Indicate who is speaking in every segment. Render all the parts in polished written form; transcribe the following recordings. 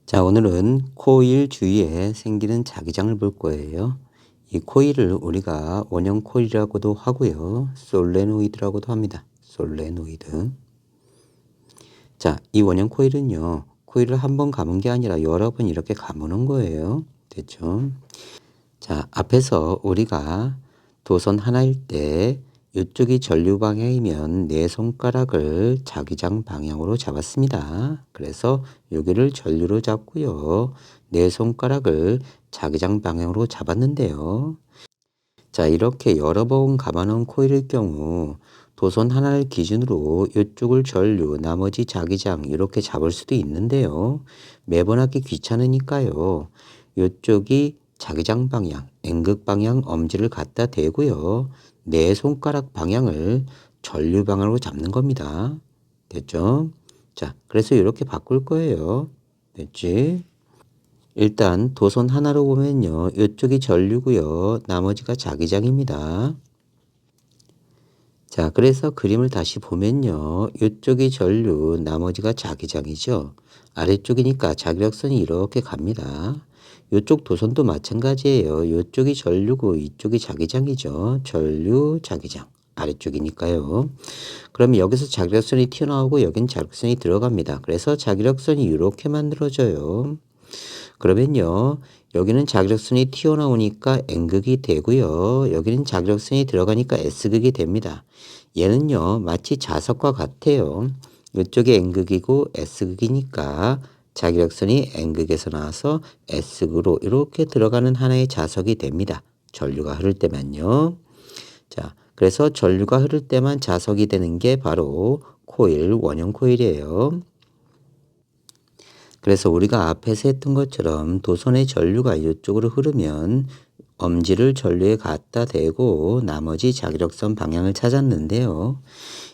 Speaker 1: 자, 오늘은 코일 주위에 생기는 자기장을 볼 거예요. 이 코일을 우리가 원형 코일이라고도 하고요. 솔레노이드라고도 합니다. 솔레노이드. 자, 이 원형 코일은요. 코일을 한 번 감은 게 아니라 여러 번 이렇게 감으는 거예요. 됐죠? 자, 앞에서 우리가 도선 하나일 때 이쪽이 전류 방향이면 네 손가락을 자기장 방향으로 잡았습니다. 그래서 여기를 전류로 잡고요. 네 손가락을 자기장 방향으로 잡았는데요. 자, 이렇게 여러 번 감아놓은 코일일 경우 도선 하나를 기준으로 이쪽을 전류, 나머지 자기장 이렇게 잡을 수도 있는데요. 매번 하기 귀찮으니까요. 이쪽이 자기장 방향, N극 방향 엄지를 갖다 대고요. 네 손가락 방향을 전류 방향으로 잡는 겁니다. 됐죠? 자, 그래서 이렇게 바꿀 거예요. 됐지? 일단 도선 하나로 보면요. 이쪽이 전류고요. 나머지가 자기장입니다. 자, 그래서 그림을 다시 보면요. 이쪽이 전류, 나머지가 자기장이죠. 아래쪽이니까 자기력선이 이렇게 갑니다. 이쪽 도선도 마찬가지예요. 이쪽이 전류고 이쪽이 자기장이죠. 전류, 자기장. 아래쪽이니까요. 그럼 여기서 자기력선이 튀어나오고 여긴 자기력선이 들어갑니다. 그래서 자기력선이 이렇게 만들어져요. 그러면요. 여기는 자기력선이 튀어나오니까 N극이 되고요. 여기는 자기력선이 들어가니까 S극이 됩니다. 얘는요. 마치 자석과 같아요. 이쪽이 N극이고 S극이니까 자기력선이 N극에서 나와서 S극으로 이렇게 들어가는 하나의 자석이 됩니다. 전류가 흐를 때만요. 자, 그래서 전류가 흐를 때만 자석이 되는 게 바로 코일, 원형 코일이에요. 그래서 우리가 앞에서 했던 것처럼 도선의 전류가 이쪽으로 흐르면 엄지를 전류에 갖다 대고 나머지 자기력선 방향을 찾았는데요.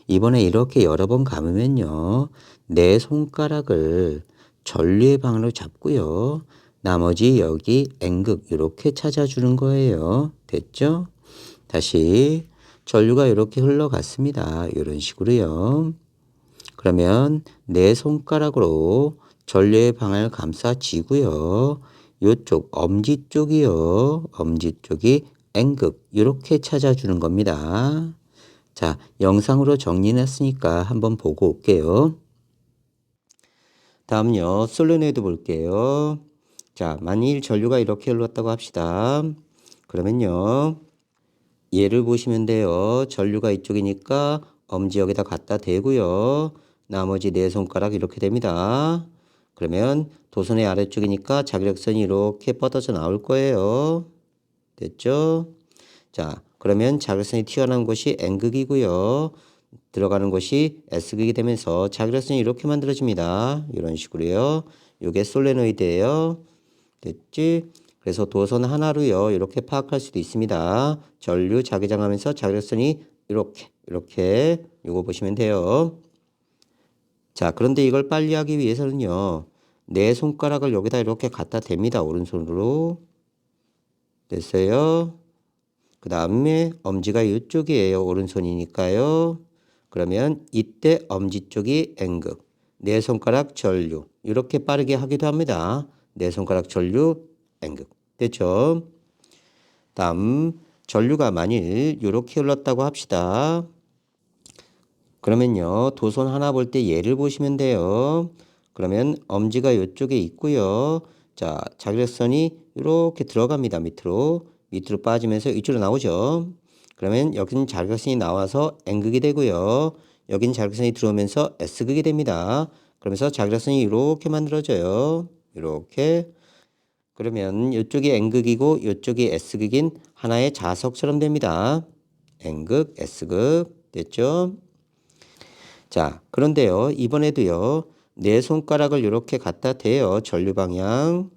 Speaker 1: 이번에 이렇게 여러 번 감으면요. 네 손가락을 전류의 방향으로 잡고요. 나머지 여기 N극 이렇게 찾아주는 거예요. 됐죠? 다시 전류가 이렇게 흘러갔습니다. 이런 식으로요. 그러면 네 손가락으로 전류의 방향을 감싸쥐고요. 이쪽 엄지 쪽이요. 엄지 쪽이 N극 이렇게 찾아주는 겁니다. 자, 영상으로 정리했으니까 한번 보고 올게요. 다음요. 솔레노이드 볼게요. 자, 만일 전류가 이렇게 흘렀다고 합시다. 그러면요. 얘를 보시면 돼요. 전류가 이쪽이니까 엄지 여기다 갖다 대고요. 나머지 네 손가락 이렇게 됩니다. 그러면 도선의 아래쪽이니까 자기력선이 이렇게 뻗어져 나올 거예요. 됐죠? 자, 그러면 자기력선이 튀어나온 곳이 N극이고요. 들어가는 곳이 S극이 되면서 자기력선이 이렇게 만들어집니다. 이런 식으로요. 이게 솔레노이드예요. 됐지? 그래서 도선 하나로요. 이렇게 파악할 수도 있습니다. 전류 자기장하면서 자기력선이 이렇게 이거 보시면 돼요. 자, 그런데 이걸 빨리 하기 위해서는요. 내 손가락을 여기다 이렇게 갖다 댑니다. 오른손으로. 됐어요? 그 다음에 엄지가 이쪽이에요. 오른손이니까요. 그러면 이때 엄지 쪽이 N극. 네 손가락 전류. 이렇게 빠르게 하기도 합니다. 네 손가락 전류 N극. 됐죠? 다음 전류가 만일 이렇게 흘렀다고 합시다. 그러면요. 도선 하나 볼 때 얘를 보시면 돼요. 그러면 엄지가 이쪽에 있고요. 자, 자기력선이 이렇게 들어갑니다. 밑으로 빠지면서 이쪽으로 나오죠. 그러면 여기는 자기력선이 나와서 N극이 되고요. 여기는 자기력선이 들어오면서 S극이 됩니다. 그러면서 자기력선이 이렇게 만들어져요. 이렇게. 그러면 이쪽이 N극이고 이쪽이 S극인 하나의 자석처럼 됩니다. N극, S극. 됐죠? 자, 그런데요. 이번에도요. 네 손가락을 이렇게 갖다 대요. 전류 방향.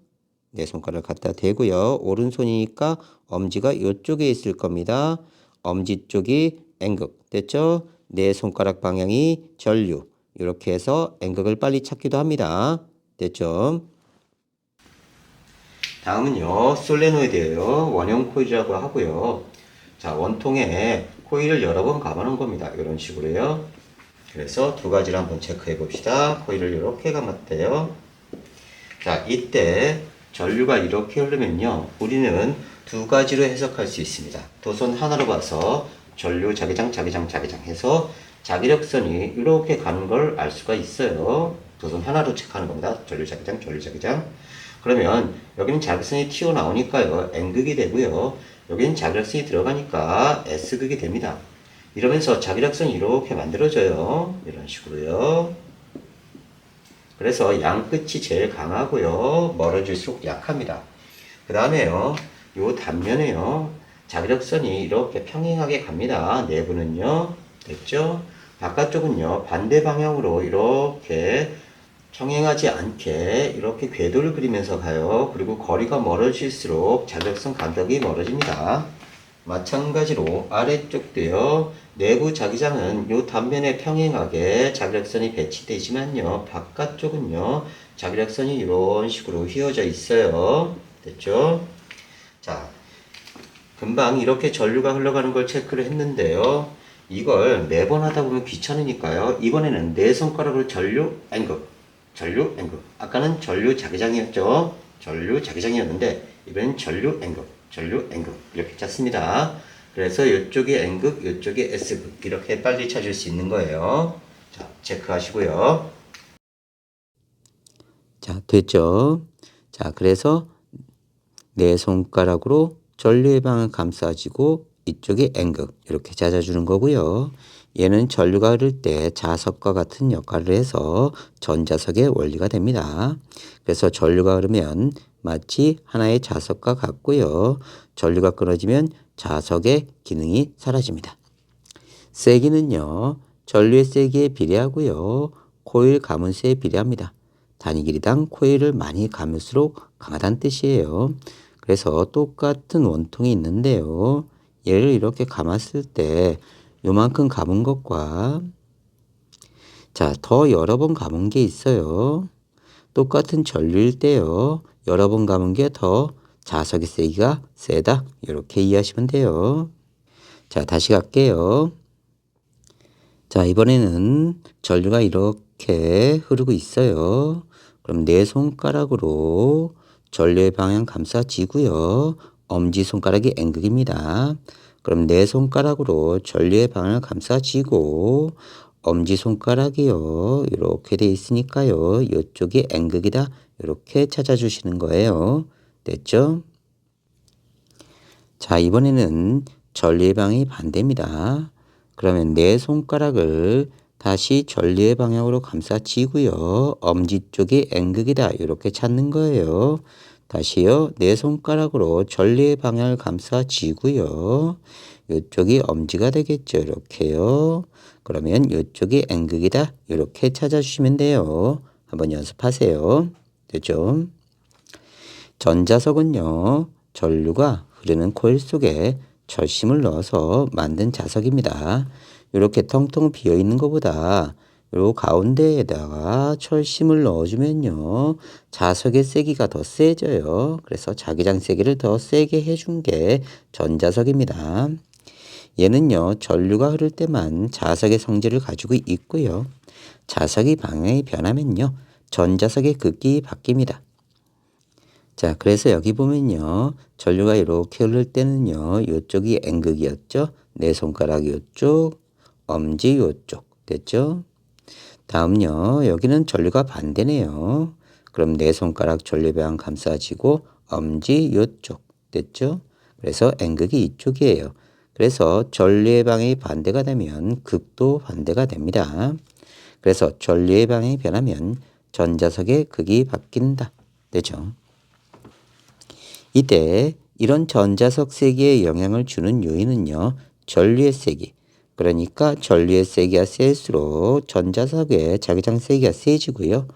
Speaker 1: 네 손가락을 갖다 대고요. 오른손이니까 엄지가 이쪽에 있을 겁니다. 엄지 쪽이 N극. 됐죠? 네 손가락 방향이 전류. 이렇게 해서 N극을 빨리 찾기도 합니다. 됐죠? 다음은요. 솔레노이드예요. 원형 코일이라고 하고요. 자, 원통에 코일을 여러 번 감아놓은 겁니다. 이런 식으로요. 그래서 두 가지를 한번 체크해 봅시다. 코일을 이렇게 감았대요. 자, 이때 전류가 이렇게 흐르면요, 우리는 두 가지로 해석할 수 있습니다. 도선 하나로 봐서 전류 자기장 해서 자기력선이 이렇게 가는 걸 알 수가 있어요. 도선 하나로 체크하는 겁니다. 전류 자기장. 그러면 여기는 자기력선이 튀어나오니까요, N극이 되고요. 여기는 자기력선이 들어가니까 S극이 됩니다. 이러면서 자기력선이 이렇게 만들어져요. 이런 식으로요. 그래서 양 끝이 제일 강하고요. 멀어질수록 약합니다. 그 다음에요, 요 단면에요, 자기력선이 이렇게 평행하게 갑니다. 내부는요. 됐죠? 바깥쪽은요, 반대 방향으로 이렇게 평행하지 않게 이렇게 궤도를 그리면서 가요. 그리고 거리가 멀어질수록 자기력선 간격이 멀어집니다. 마찬가지로 아래쪽도요, 내부 자기장은 요 단면에 평행하게 자기력선이 배치되지만요, 바깥쪽은요, 자기력선이 이런 식으로 휘어져 있어요. 됐죠? 자, 금방 이렇게 전류가 흘러가는 걸 체크를 했는데요, 이걸 매번 하다 보면 귀찮으니까요, 이번에는 네 손가락으로 전류 N극. 아까는 전류 자기장이었죠? 전류 자기장이었는데, 이번엔 전류 N극. 이렇게 짰습니다. 그래서 이쪽이 N극, 이쪽이 S극. 이렇게 빨리 찾을 수 있는 거예요. 자, 체크하시고요. 자, 됐죠? 자, 그래서 네 손가락으로 전류의 방을 감싸주고 이쪽이 N극 이렇게 찾아주는 거고요. 얘는 전류가 흐를 때 자석과 같은 역할을 해서 전자석의 원리가 됩니다. 그래서 전류가 흐르면 마치 하나의 자석과 같고요. 전류가 끊어지면 자석의 기능이 사라집니다. 세기는요, 전류의 세기에 비례하고요, 코일 가문수에 비례합니다. 단위 길이당 코일을 많이 감을수록 강하다는 뜻이에요. 그래서 똑같은 원통이 있는데요, 얘를 이렇게 감았을 때 요만큼 감은 것과, 자, 더 여러 번 감은 게 있어요. 똑같은 전류일 때요, 여러 번 감은 게 더 자석의 세기가 세다, 이렇게 이해하시면 돼요. 자, 다시 갈게요. 자, 이번에는 전류가 이렇게 흐르고 있어요. 그럼 네 손가락으로 전류의 방향 감싸지고요. 엄지손가락이 N극입니다. 그럼 네 손가락으로 전류의 방향을 감싸지고 엄지손가락이요, 이렇게 돼 있으니까요, 이쪽이 N극이다, 이렇게 찾아주시는 거예요. 됐죠? 자, 이번에는 전류의 방향이 반대입니다. 그러면 네 손가락을 다시 전류의 방향으로 감싸지고요, 엄지 쪽이 N극이다, 이렇게 찾는 거예요. 다시요, 네 손가락으로 전류의 방향을 감싸지고요, 이쪽이 엄지가 되겠죠. 이렇게요. 그러면 이쪽이 N극이다, 이렇게 찾아주시면 돼요. 한번 연습하세요. 됐죠? 전자석은요, 전류가 흐르는 코일 속에 철심을 넣어서 만든 자석입니다. 이렇게 텅텅 비어 있는 것보다 요 가운데에다가 철심을 넣어주면요, 자석의 세기가 더 세져요. 그래서 자기장 세기를 더 세게 해준 게 전자석입니다. 얘는요, 전류가 흐를 때만 자석의 성질을 가지고 있고요, 자석의 방향이 변하면요, 전자석의 극기 바뀝니다. 자, 그래서 여기 보면요, 전류가 이렇게 흐를 때는요, 이쪽이 N극이었죠? 네 손가락 이쪽, 엄지 이쪽. 됐죠? 다음요, 여기는 전류가 반대네요. 그럼 네 손가락 전류 방향 감싸지고 엄지 이쪽. 됐죠? 그래서 N극이 이쪽이에요. 그래서 전류의 방향이 반대가 되면 극도 반대가 됩니다. 그래서 전류의 방향이 변하면 전자석의 극이 바뀐다. 되죠? 이때 이런 전자석 세기에 영향을 주는 요인은요, 전류의 세기. 그러니까 전류의 세기가 셀수록 전자석의 자기장 세기가 세지고요.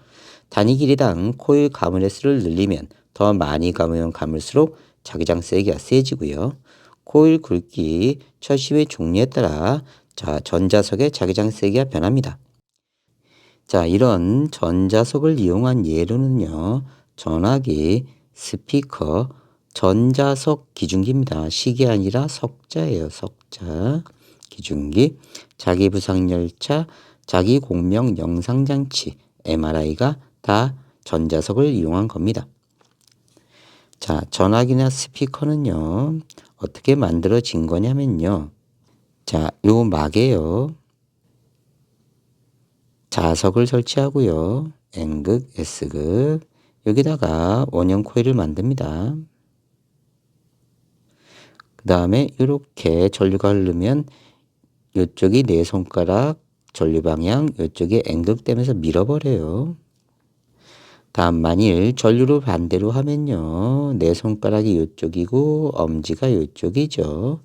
Speaker 1: 단위 길이당 코일 가문의 수를 늘리면 더 많이 감으면 감을수록 자기장 세기가 세지고요. 코일 굵기, 철심의 종류에 따라 전자석의 자기장 세기가 변합니다. 자, 이런 전자석을 이용한 예로는요, 전화기, 스피커, 전자석 기중기입니다. 시계 아니라 석자예요. 석자. 기중기, 자기부상열차, 자기공명 영상장치, MRI가 다 전자석을 이용한 겁니다. 자, 전화기나 스피커는요, 어떻게 만들어진 거냐면요. 자, 요 막에요. 자석을 설치하고요. N극, S극. 여기다가 원형 코일을 만듭니다. 그 다음에 이렇게 전류가 흐르면 이쪽이 내 손가락 전류 방향, 이쪽이 N극 되면서 밀어버려요. 다음 만일 전류를 반대로 하면요. 내 손가락이 이쪽이고 엄지가 이쪽이죠.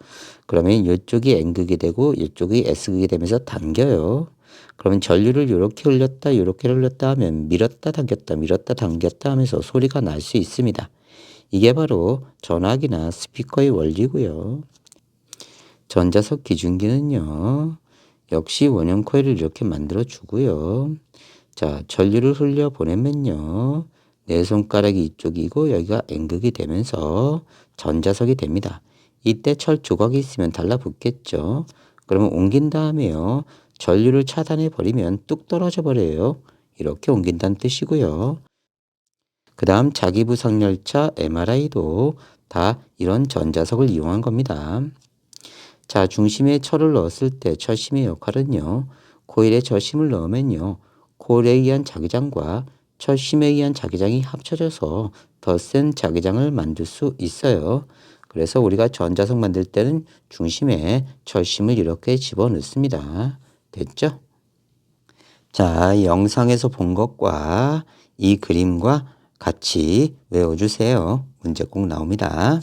Speaker 1: 그러면 이쪽이 N극이 되고 이쪽이 S극이 되면서 당겨요. 그러면 전류를 이렇게 흘렸다 이렇게 흘렸다 하면 밀었다 당겼다 하면서 소리가 날 수 있습니다. 이게 바로 전화기나 스피커의 원리고요. 전자석 기준기는요. 역시 원형 코일을 이렇게 만들어 주고요. 자, 전류를 흘려 보내면요. 내 손가락이 이쪽이고 여기가 N극이 되면서 전자석이 됩니다. 이때 철 조각이 있으면 달라붙겠죠. 그러면 옮긴 다음에요. 전류를 차단해 버리면 뚝 떨어져 버려요. 이렇게 옮긴다는 뜻이고요. 그 다음 자기부상열차 MRI도 다 이런 전자석을 이용한 겁니다. 자, 중심에 철을 넣었을 때 철심의 역할은요. 코일에 철심을 넣으면요. 코일에 의한 자기장과 철심에 의한 자기장이 합쳐져서 더 센 자기장을 만들 수 있어요. 그래서 우리가 전자석 만들 때는 중심에 철심을 이렇게 집어넣습니다. 됐죠? 자, 영상에서 본 것과 이 그림과 같이 외워주세요. 문제 꼭 나옵니다.